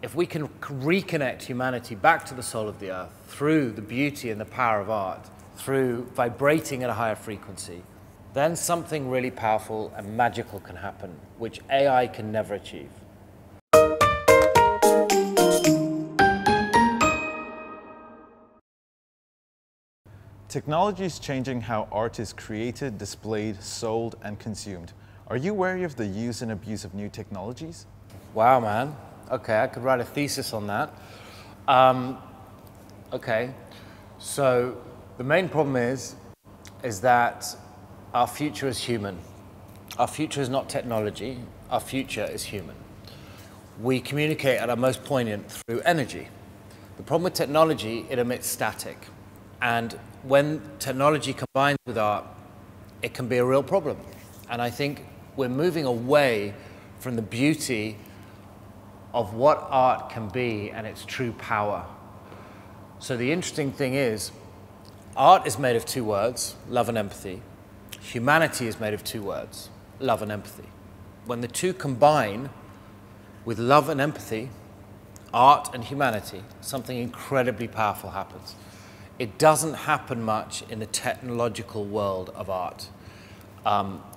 If we can reconnect humanity back to the soul of the earth through the beauty and the power of art, through vibrating at a higher frequency, then something really powerful and magical can happen, which AI can never achieve. Technology is changing how art is created, displayed, sold, and consumed. Are you wary of the use and abuse of new technologies? Wow, man. Okay, I could write a thesis on that. Okay, so the main problem is that our future is human. Our future is not technology. Our future is human. We communicate at our most poignant through energy. The problem with technology, it emits static. And when technology combines with art, it can be a real problem. And I think we're moving away from the beauty of what art can be and its true power. So the interesting thing is, art is made of two words, love and empathy. Humanity is made of two words, love and empathy. When the two combine with love and empathy, art and humanity, something incredibly powerful happens. It doesn't happen much in the technological world of art.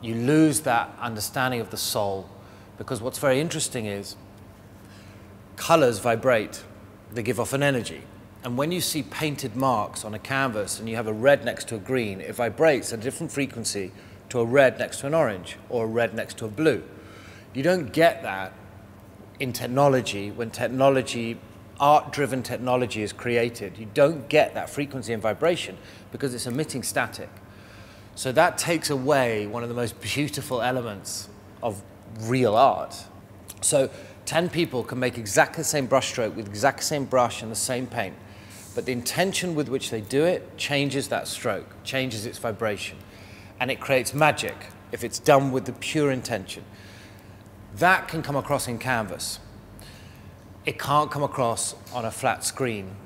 You lose that understanding of the soul, because what's very interesting is colors vibrate, they give off an energy. And when you see painted marks on a canvas and you have a red next to a green, it vibrates at a different frequency to a red next to an orange or a red next to a blue. You don't get that in technology. When technology, art-driven technology is created, you don't get that frequency and vibration because it's emitting static. So that takes away one of the most beautiful elements of real art. So 10 people can make exactly the same brushstroke with exactly the same brush and the same paint, but the intention with which they do it changes that stroke, changes its vibration, and it creates magic if it's done with the pure intention. That can come across in canvas. It can't come across on a flat screen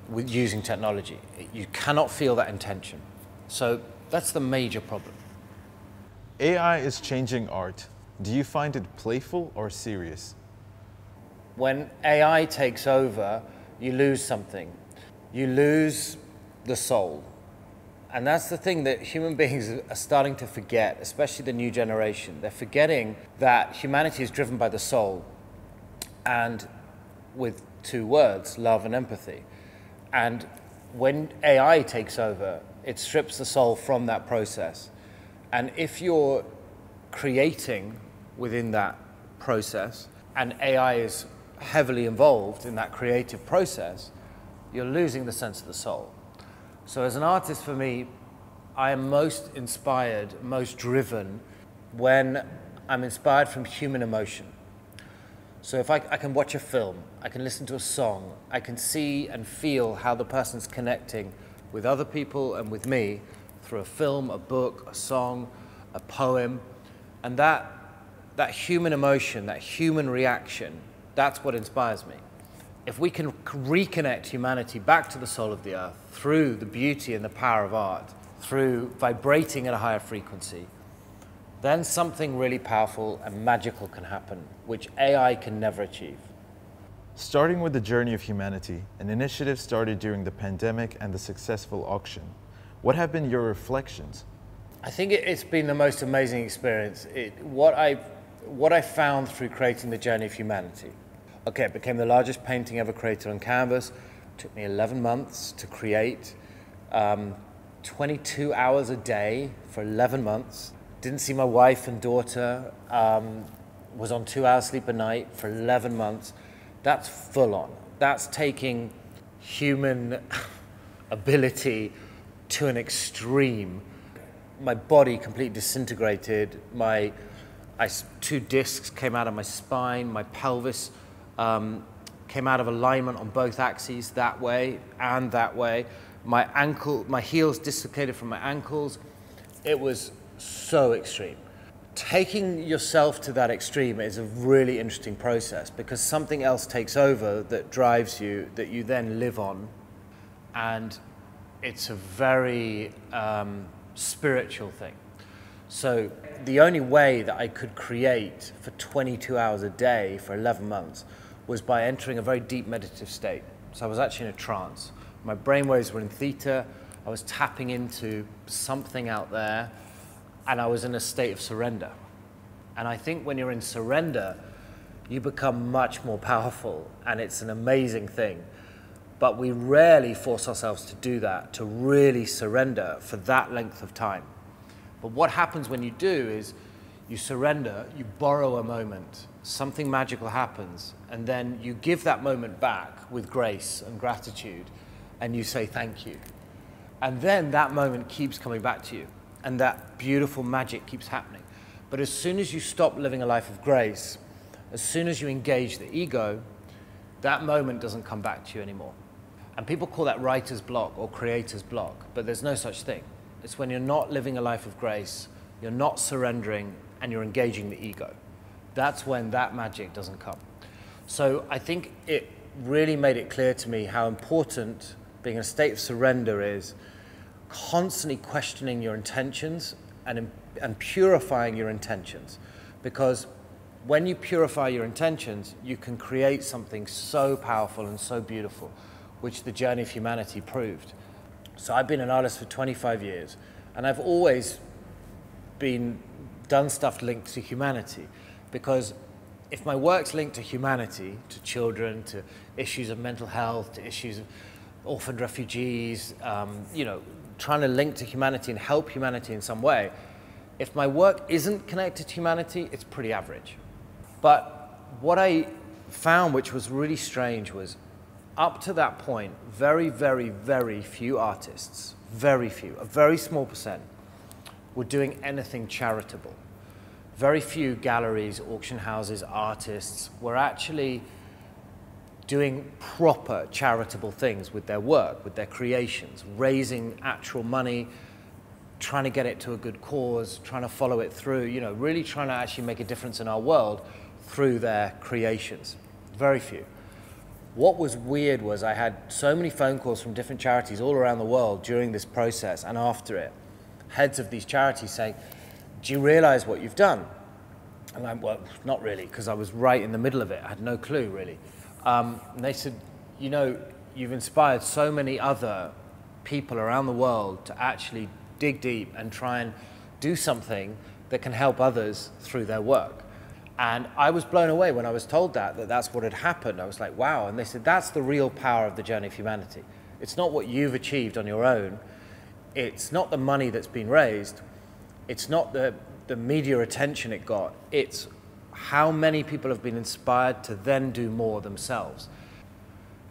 with using technology. You cannot feel that intention. So that's the major problem. AI is changing art. Do you find it playful or serious? When AI takes over, you lose something. You lose the soul. And that's the thing that human beings are starting to forget, especially the new generation. They're forgetting that humanity is driven by the soul, and with two words, love and empathy. And when AI takes over, it strips the soul from that process. And if you're creating within that process, and AI is heavily involved in that creative process, you're losing the sense of the soul. So as an artist, for me, I am most inspired, most driven when I'm inspired from human emotion. So if I can watch a film, I can listen to a song, I can see and feel how the person's connecting with other people and with me through a film, a book, a song, a poem, and that human emotion, that human reaction, that's what inspires me. If we can reconnect humanity back to the soul of the earth through the beauty and the power of art, through vibrating at a higher frequency, then something really powerful and magical can happen, which AI can never achieve. Starting with the journey of humanity, an initiative started during the pandemic and the successful auction. What have been your reflections? I think it's been the most amazing experience. What I found through creating the journey of humanity. Okay, it became the largest painting ever created on canvas. It took me 11 months to create, 22 hours a day for 11 months. Didn't see my wife and daughter, was on 2 hours sleep a night for 11 months. That's full on. That's taking human ability to an extreme. My body completely disintegrated. Two discs came out of my spine. My pelvis came out of alignment on both axes, that way and that way. My heels dislocated from my ankles. It was so extreme. Taking yourself to that extreme is a really interesting process because something else takes over that drives you, that you then live on. And it's a very spiritual thing. So the only way that I could create for 22 hours a day for 11 months was by entering a very deep meditative state. So I was actually in a trance. My brainwaves were in theta. I was tapping into something out there, and I was in a state of surrender. And I think when you're in surrender, you become much more powerful, and it's an amazing thing. But we rarely force ourselves to do that, to really surrender for that length of time. But what happens when you do is you surrender, you borrow a moment, something magical happens, and then you give that moment back with grace and gratitude, and you say thank you. And then that moment keeps coming back to you, and that beautiful magic keeps happening. But as soon as you stop living a life of grace, as soon as you engage the ego, that moment doesn't come back to you anymore. And people call that writer's block or creator's block, but there's no such thing. It's when you're not living a life of grace, you're not surrendering, and you're engaging the ego. That's when that magic doesn't come. So I think it really made it clear to me how important being in a state of surrender is, constantly questioning your intentions and purifying your intentions. Because when you purify your intentions, you can create something so powerful and so beautiful, which the journey of humanity proved. So I've been an artist for 25 years, and I've always done stuff linked to humanity, because if my work's linked to humanity, to children, to issues of mental health, to issues of orphaned refugees, trying to link to humanity and help humanity in some way, if my work isn't connected to humanity, it's pretty average. But what I found, which was really strange, was up to that point, very, very, very few artists, very few, a very small percent, were doing anything charitable. Very few galleries, auction houses, artists were actually doing proper charitable things with their work, with their creations, raising actual money, trying to get it to a good cause, trying to follow it through, really trying to actually make a difference in our world through their creations. Very few. What was weird was I had so many phone calls from different charities all around the world during this process and after it, heads of these charities saying, do you realize what you've done? And I'm, well, not really, because I was right in the middle of it. I had no clue, really. And they said, you've inspired so many other people around the world to actually dig deep and try and do something that can help others through their work. And I was blown away when I was told that that's what had happened. I was like, wow. And they said, that's the real power of the journey of humanity. It's not what you've achieved on your own. It's not the money that's been raised. It's not the media attention it got. It's how many people have been inspired to then do more themselves.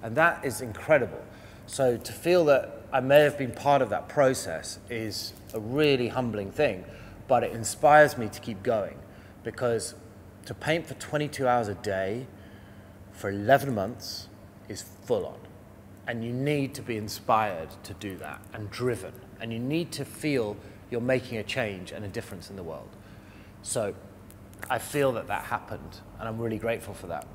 And that is incredible. So to feel that I may have been part of that process is a really humbling thing, but it inspires me to keep going, because to paint for 22 hours a day for 11 months is full on. And you need to be inspired to do that and driven. And you need to feel you're making a change and a difference in the world. So I feel that happened, and I'm really grateful for that.